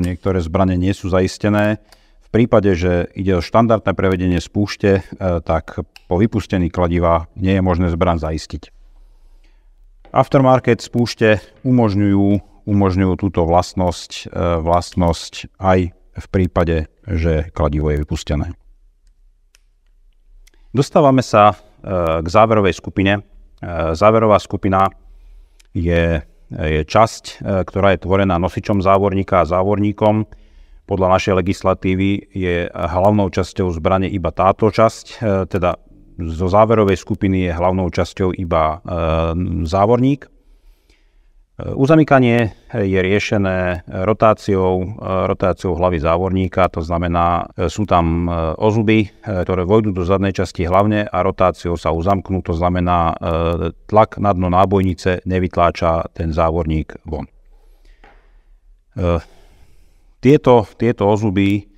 niektoré zbrane nie sú zaistené. V prípade, že ide o štandardné prevedenie z púšte, tak po vypustení kladiva nie je možné zbraň zaistiť. Aftermarket z púšte umožňujú túto vlastnosť aj v prípade, že kladivo je vypustené. Dostávame sa k záverovej skupine. Záverová skupina je časť, ktorá je tvorená nosičom závorníka a závorníkom. Podľa našej legislatívy je hlavnou časťou zbrane iba táto časť, teda zo záverovej skupiny je hlavnou časťou iba závorník. Uzamykanie je riešené rotáciou hlavy závorníka, to znamená, sú tam ozuby, ktoré vojdu do zadnej časti hlavne a rotáciou sa uzamknú, to znamená, tlak na dno nábojnice nevytláča ten závorník von. Tieto ozuby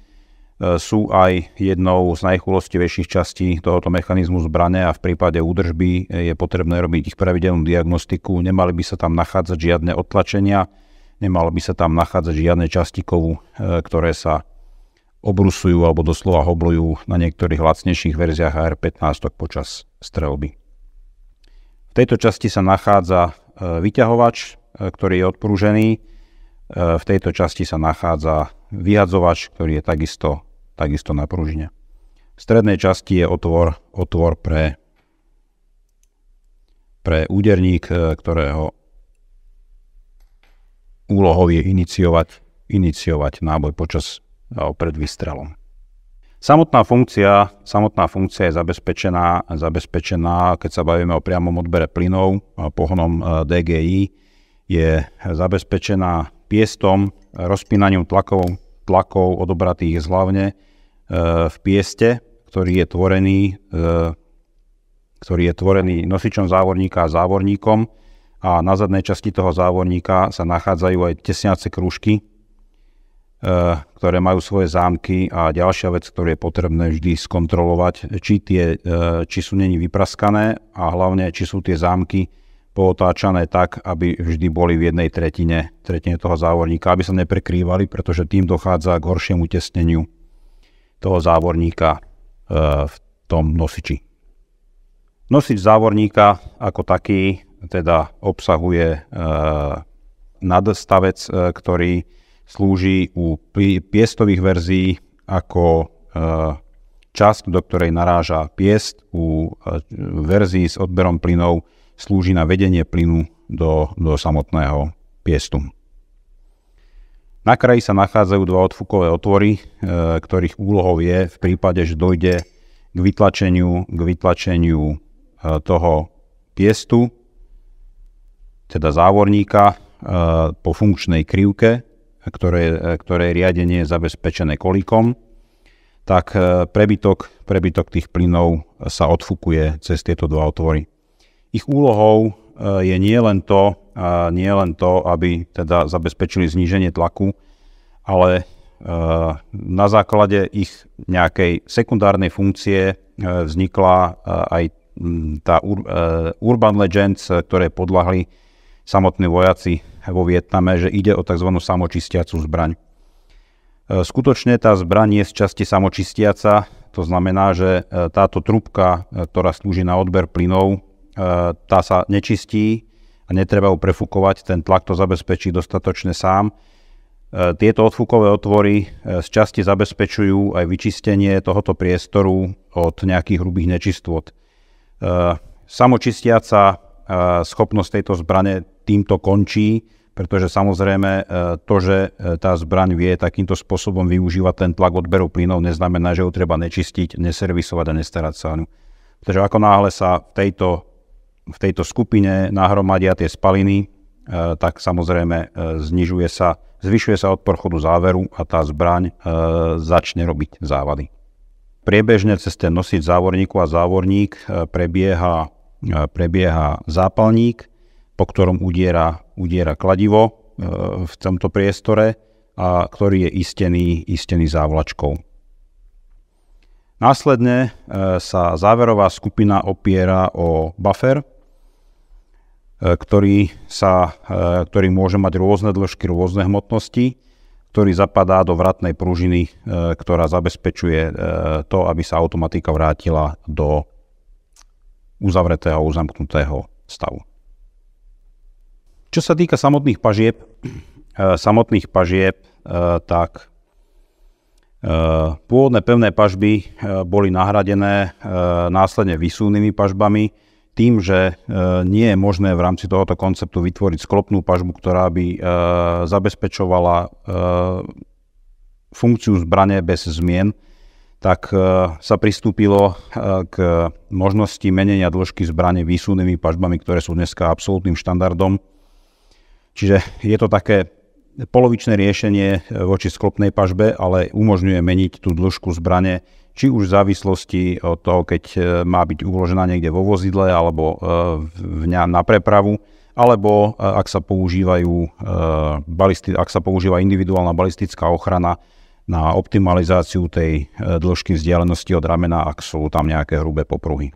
sú aj jednou z najchulostivejších častí tohoto mechanizmu zbrane a v prípade údržby je potrebné robiť ich pravidelnú diagnostiku. Nemali by sa tam nachádzať žiadne odtlačenia, nemalo by sa tam nachádzať žiadne časti kovu, ktoré sa obrusujú alebo doslova hoblujú na niektorých lacnejších verziách AR-15 počas streľby. V tejto časti sa nachádza vyťahovač, ktorý je odprúžený. V tejto časti sa nachádza vyhadzovač, ktorý je takisto na pružine. V strednej časti je otvor pre úderník, ktorého úlohou je iniciovať náboj pred výstrelom. Samotná funkcia je zabezpečená, keď sa bavíme o priamom odbere plynov a pohonom DGI, je zabezpečená piestom, rozpínaním tlakov odobratých zhlavne v pieste, ktorý je tvorený nosičom závorníka a závorníkom, a na zadnej časti toho závorníka sa nachádzajú aj tesniace krúžky, ktoré majú svoje zámky, a ďalšia vec, ktorú je potrebné vždy skontrolovať, či sú není vypraskané a hlavne, či sú tie zámky pootáčané tak, aby vždy boli v jednej tretine toho závorníka, aby sa neprekrývali, pretože tým dochádza k horšiemu tesneniu toho závorníka v tom nosiči. Nosič závorníka ako taký teda obsahuje nadstavec, ktorý slúži u piestových verzií ako časť, do ktorej naráža piest, u verzií s odberom plynov slúži na vedenie plynu do samotného piestu. Na kraji sa nachádzajú dva odfukové otvory, ktorých úlohou je v prípade, že dojde k vytlačeniu toho piestu, teda závorníka, po funkčnej krivke, ktoré riadenie je zabezpečené kolíkom, tak prebytok tých plynov sa odfukuje cez tieto dva otvory. Ich úlohou je nie len to, aby teda zabezpečili zníženie tlaku, ale na základe ich nejakej sekundárnej funkcie vznikla aj tá Urban Legends, ktoré podľahli samotní vojaci vo Vietname, že ide o tzv. Samočistiacu zbraň. Skutočne tá zbraň je z časti samočistiaca, to znamená, že táto trúbka, ktorá slúži na odber plynov, tá sa nečistí a netreba ju prefúkovať, ten tlak to zabezpečí dostatočne sám. Tieto odfúkové otvory z časti zabezpečujú aj vyčistenie tohoto priestoru od nejakých hrubých nečistôt. Samočistiaca schopnosť tejto zbrane týmto končí, pretože samozrejme to, že tá zbraň vie takýmto spôsobom využívať ten tlak odberu plynov, neznamená, že ju treba nečistiť, neservisovať a nestarať sa o ňu. Pretože ako náhle sa v tejto skupine nahromadia tie spaliny, tak samozrejme zvyšuje sa odpor chodu záveru a tá zbraň začne robiť závady. Priebežne cez ten nosič závorníku a závorník prebieha zápalník, po ktorom udiera kladivo v tomto priestore, a ktorý je istený závlačkou. Následne sa záverová skupina opiera o buffer, ktorý môže mať rôzne dĺžky, rôzne hmotnosti, ktorý zapadá do vratnej pružiny, ktorá zabezpečuje to, aby sa automatika vrátila do uzavretého a uzamknutého stavu. Čo sa týka samotných pažieb, tak pôvodné pevné pažby boli nahradené následne výsuvnými pažbami, tým, že nie je možné v rámci tohoto konceptu vytvoriť sklopnú pažbu, ktorá by zabezpečovala funkciu zbrane bez zmien, tak sa pristúpilo k možnosti menenia dĺžky zbrane výsuvnými pažbami, ktoré sú dneska absolútnym štandardom. Čiže je to také polovičné riešenie voči sklopnej pažbe, ale umožňuje meniť tú dĺžku zbrane, či už v závislosti od toho, keď má byť uložená niekde vo vozidle alebo na prepravu, alebo ak sa používa individuálna balistická ochrana na optimalizáciu tej dĺžky vzdialenosti od ramena, ak sú tam nejaké hrubé popruhy.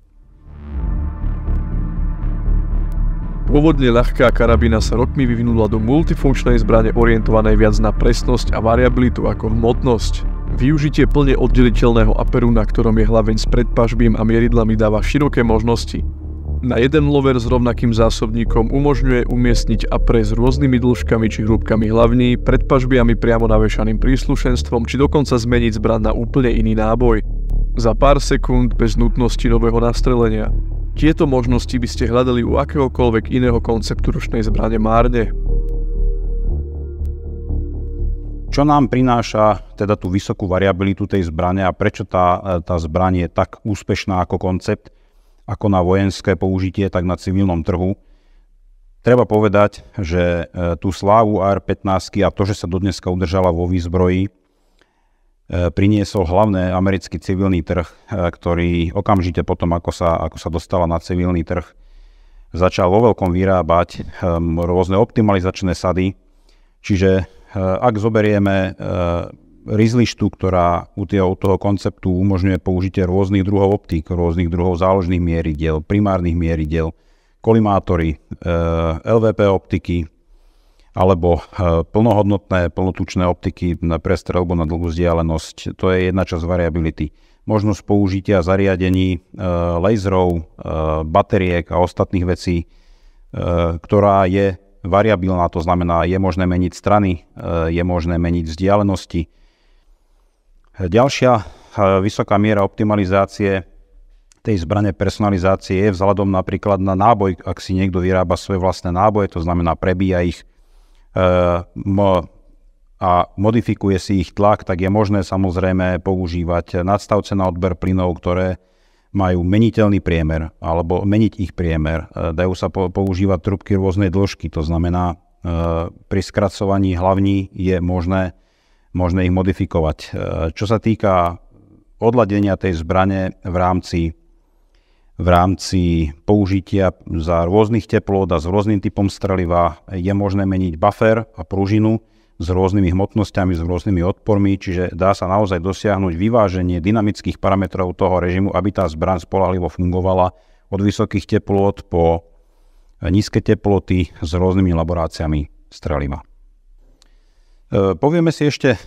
Pôvodne ľahká karabína sa rokmi vyvinula do multifunkčnej zbrane orientovanej viac na presnosť a variabilitu ako hmotnosť. Využitie plne oddeliteľného aperu, na ktorom je hlaveň s predpažbím a mieridlami, dáva široké možnosti. Na jeden lover s rovnakým zásobníkom umožňuje umiestniť apre s rôznymi dĺžkami či hrúbkami hlavní, predpažbiami priamo navešaným príslušenstvom, či dokonca zmeniť zbraň na úplne iný náboj. Za pár sekúnd bez nutnosti nového nastrelenia. Tieto možnosti by ste hľadali u akéhokoľvek iného konceptu ručnej zbrane márne. Čo nám prináša teda tú vysokú variabilitu tej zbrane a prečo tá zbraň je tak úspešná ako koncept, ako na vojenské použitie, tak na civilnom trhu? Treba povedať, že tú slávu AR-15 a to, že sa dodneska udržala vo výzbroji, priniesol hlavne americký civilný trh, ktorý okamžite potom, ako sa dostala na civilný trh, začal vo veľkom vyrábať rôzne optimalizačné sady. Čiže ak zoberieme rizlištu, ktorá u toho konceptu umožňuje použitie rôznych druhov optík, rôznych druhov záložných mieridiel, primárnych mieridiel, kolimátory, LVP optiky, alebo plnohodnotné, plnotučné optiky na prestrelbu na dlhú vzdialenosť. To je jedna časť variability. Možnosť použitia zariadení, laserov, batériek a ostatných vecí, ktorá je variabilná, to znamená, je možné meniť strany, je možné meniť vzdialenosti. Ďalšia vysoká miera optimalizácie tej zbrane personalizácie je vzhľadom napríklad na náboj, ak si niekto vyrába svoje vlastné náboje, to znamená prebíja ich a modifikuje si ich tlak, tak je možné samozrejme používať nadstavce na odber plynov, ktoré majú meniteľný priemer alebo meniť ich priemer. Dajú sa používať trúbky rôznej dĺžky, to znamená pri skracovaní hlavní je možné ich modifikovať. Čo sa týka odladenia tej zbrane v rámci použitia za rôznych teplôt a s rôznym typom streliva je možné meniť buffer a pružinu s rôznymi hmotnosťami, s rôznymi odpormi, čiže dá sa naozaj dosiahnuť vyváženie dynamických parametrov toho režimu, aby tá zbraň spoľahlivo fungovala od vysokých teplôt po nízke teploty s rôznymi laboráciami streliva. Povieme si ešte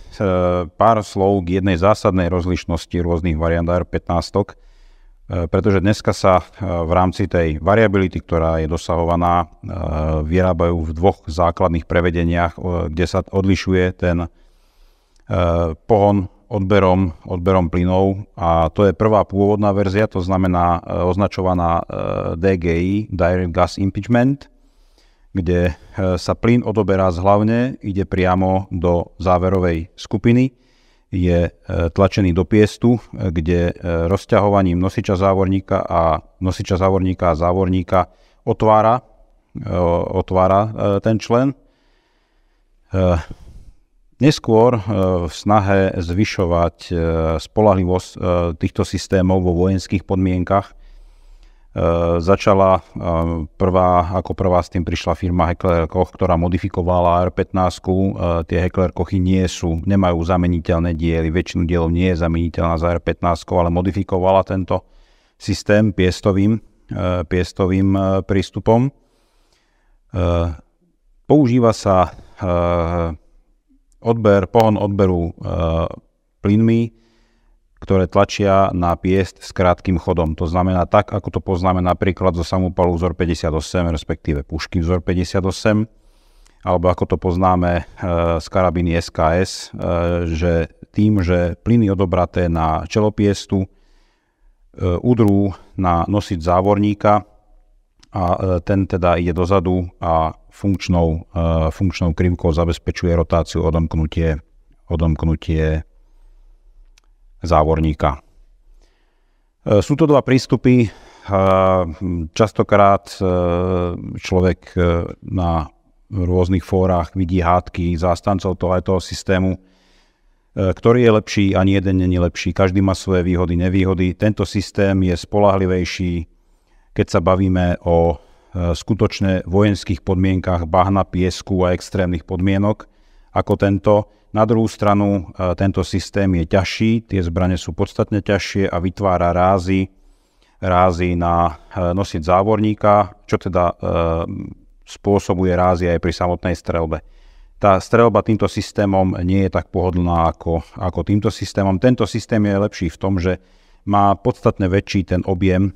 pár slov k jednej zásadnej rozlišnosti rôznych variant AR-15, pretože dneska sa v rámci tej variability, ktorá je dosahovaná, vyrábajú v dvoch základných prevedeniach, kde sa odlišuje ten pohon odberom plynov, a to je prvá pôvodná verzia, to znamená označovaná DGI, Direct Gas Impeachment, kde sa plyn odoberá zhlavne, ide priamo do záverovej skupiny, je tlačený do piestu, kde rozťahovaním nosiča závorníka a závorníka otvára ten člen. Neskôr v snahe zvyšovať spoľahlivosť týchto systémov vo vojenských podmienkach začala ako prvá s tým prišla firma Heckler & Koch, ktorá modifikovala AR-15. Tie Heckler & Kochy nemajú zameniteľné diely, väčšinu dielov nie je zameniteľná z AR-15, ale modifikovala tento systém piestovým prístupom. Používa sa pohon odberu plynmi, ktoré tlačia na piest s krátkym chodom. To znamená tak, ako to poznáme napríklad zo samopalu vzor 58, respektíve pušky vzor 58, alebo ako to poznáme z karabíny SKS, že tým, že plyny odobraté na čelo piestu udrú na nosič závorníka a ten teda ide dozadu a funkčnou krivkou zabezpečuje rotáciu, odomknutie závorníka. Sú to dva prístupy. Častokrát človek na rôznych fórach vidí hádky zástancov toho systému, ktorý je lepší, ani jeden nie je lepší. Každý má svoje výhody, nevýhody. Tento systém je spoľahlivejší, keď sa bavíme o skutočne vojenských podmienkach bahna, piesku a extrémnych podmienok ako tento. Na druhú stranu tento systém je ťažší, tie zbrane sú podstatne ťažšie a vytvára rázy na nosič závorníka, čo teda spôsobuje rázy aj pri samotnej streľbe. Tá streľba týmto systémom nie je tak pohodlná ako týmto systémom. Tento systém je lepší v tom, že má podstatne väčší ten objem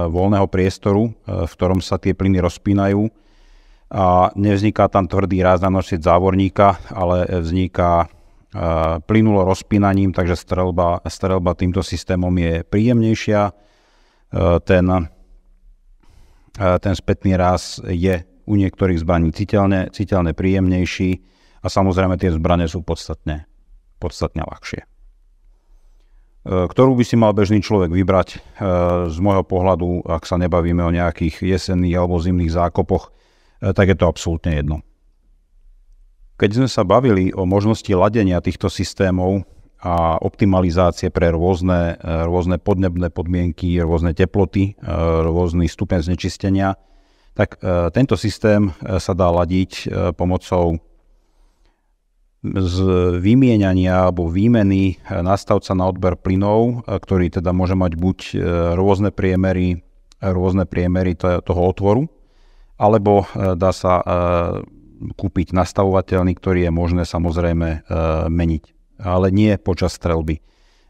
voľného priestoru, v ktorom sa tie plyny rozpínajú, a nevzniká tam tvrdý ráz na nosič závorníka, ale vzniká plynulo rozpínaním, takže streľba týmto systémom je príjemnejšia. Ten spätný ráz je u niektorých zbraní citeľne príjemnejší a samozrejme tie zbrane sú podstatne ľahšie. Ktorú by si mal bežný človek vybrať? Z môjho pohľadu, ak sa nebavíme o nejakých jesenných alebo zimných zákopoch, tak je to absolútne jedno. Keď sme sa bavili o možnosti ladenia týchto systémov a optimalizácie pre rôzne podnebné podmienky, rôzne teploty, rôzny stupeň znečistenia, tak tento systém sa dá ladiť pomocou vymieňania alebo výmeny nastavca na odber plynov, ktorý teda môže mať buď rôzne priemery toho otvoru, alebo dá sa kúpiť nastavovateľný, ktorý je možné samozrejme meniť, ale nie počas streľby.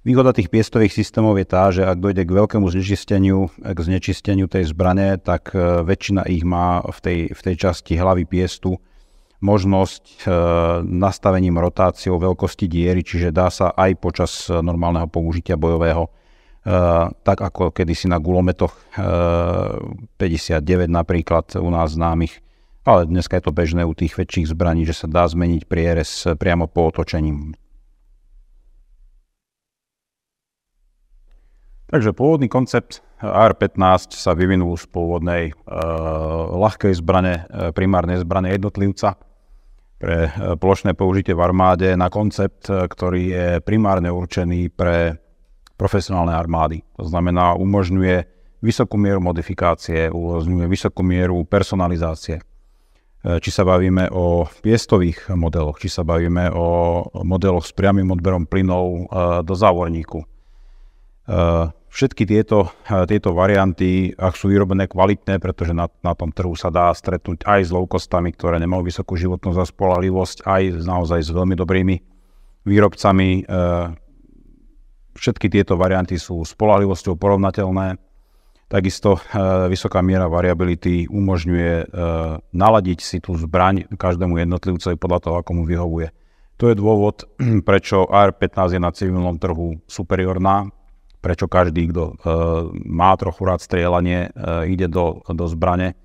Výhoda tých piestových systémov je tá, že ak dojde k veľkému znečisteniu tej zbrane, tak väčšina ich má v tej časti hlavy piestu možnosť nastavením rotáciou veľkosti diery, čiže dá sa aj počas normálneho použitia bojového, tak ako kedysi na gulometoch 59 napríklad u nás známych, ale dneska je to bežné u tých väčších zbraní, že sa dá zmeniť prierez priamo po otočení. Takže pôvodný koncept AR-15 sa vyvinul z pôvodnej ľahkej zbrane, primárnej zbrane jednotlivca pre plošné použitie v armáde na koncept, ktorý je primárne určený pre profesionálne armády. To znamená, umožňuje vysokú mieru modifikácie, umožňuje vysokú mieru personalizácie. Či sa bavíme o piestových modeloch, či sa bavíme o modeloch s priamym odberom plynov do závorníku. Všetky tieto varianty, ak sú vyrobené kvalitné, pretože na tom trhu sa dá stretnúť aj s low-costami, ktoré nemajú vysokú životnosť a spoľahlivosť, aj naozaj s veľmi dobrými výrobcami. Všetky tieto varianty sú spoľahlivosťou porovnateľné. Takisto vysoká miera variability umožňuje naladiť si tú zbraň každému jednotlivcovi podľa toho, ako mu vyhovuje. To je dôvod, prečo AR-15 je na civilnom trhu superiorná, prečo každý, kto má trochu rád strieľanie, ide do zbrane,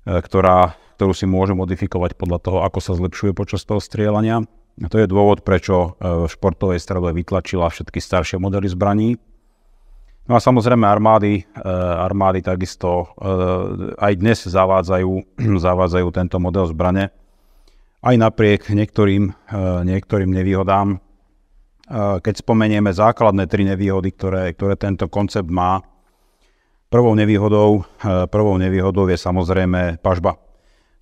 ktorú si môže modifikovať podľa toho, ako sa zlepšuje počas toho strieľania. A to je dôvod, prečo v športovej strelbe vytlačila všetky staršie modely zbraní. No a samozrejme armády takisto aj dnes zavádzajú tento model zbrane. Aj napriek niektorým nevýhodám. Keď spomenieme základné 3 nevýhody, ktoré tento koncept má, prvou nevýhodou je samozrejme pažba.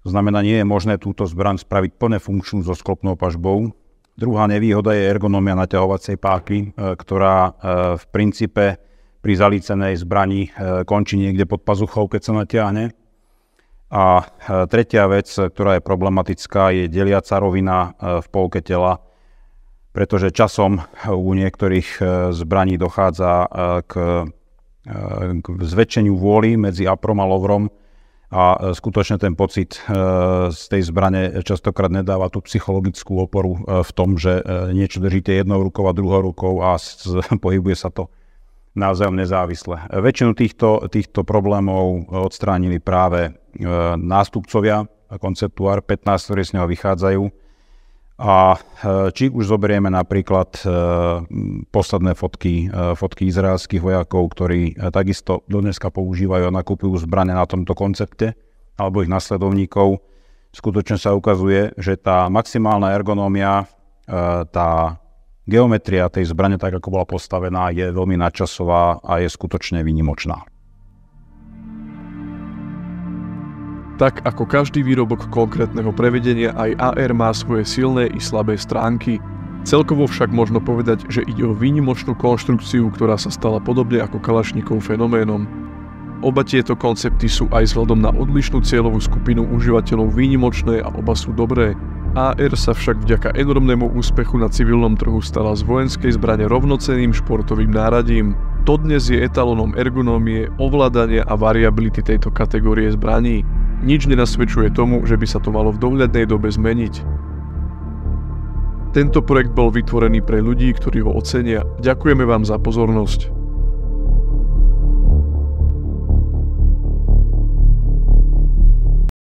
To znamená, nie je možné túto zbraň spraviť plne funkčnú so sklopnou pažbou. Druhá nevýhoda je ergonómia naťahovacej páky, ktorá v princípe pri zalícenej zbrani končí niekde pod pazuchou, keď sa natiahne. A tretia vec, ktorá je problematická, je deliaca rovina v polke tela, pretože časom u niektorých zbraní dochádza k zväčšeniu vôly medzi aprom a lovrom a skutočne ten pocit z tej zbrane častokrát nedáva tú psychologickú oporu v tom, že niečo držíte jednou rukou a druhou rukou a pohybuje sa to navzájom nezávisle. Väčšinu týchto problémov odstránili práve nástupcovia konceptu AR-15, ktorí z neho vychádzajú. A či už zoberieme napríklad posledné fotky izraelských vojakov, ktorí takisto dodneska používajú a nakupujú zbrane na tomto koncepte, alebo ich nasledovníkov, skutočne sa ukazuje, že tá maximálna ergonómia, tá geometria tej zbrane, tak ako bola postavená, je veľmi nadčasová a je skutočne výnimočná. Tak ako každý výrobok konkrétneho prevedenia, aj AR má svoje silné i slabé stránky. Celkovo však možno povedať, že ide o výnimočnú konštrukciu, ktorá sa stala podobne ako Kalašnikov fenoménom. Oba tieto koncepty sú aj vzhľadom na odlišnú cieľovú skupinu užívateľov výnimočné a oba sú dobré. AR sa však vďaka enormnému úspechu na civilnom trhu stala z vojenskej zbrane rovnocenným športovým náradím. Dodnes je etalónom ergonómie, ovládania a variability tejto kategórie zbraní. Nič nenasvedčuje tomu, že by sa to malo v dohľadnej dobe zmeniť. Tento projekt bol vytvorený pre ľudí, ktorí ho ocenia. Ďakujeme vám za pozornosť.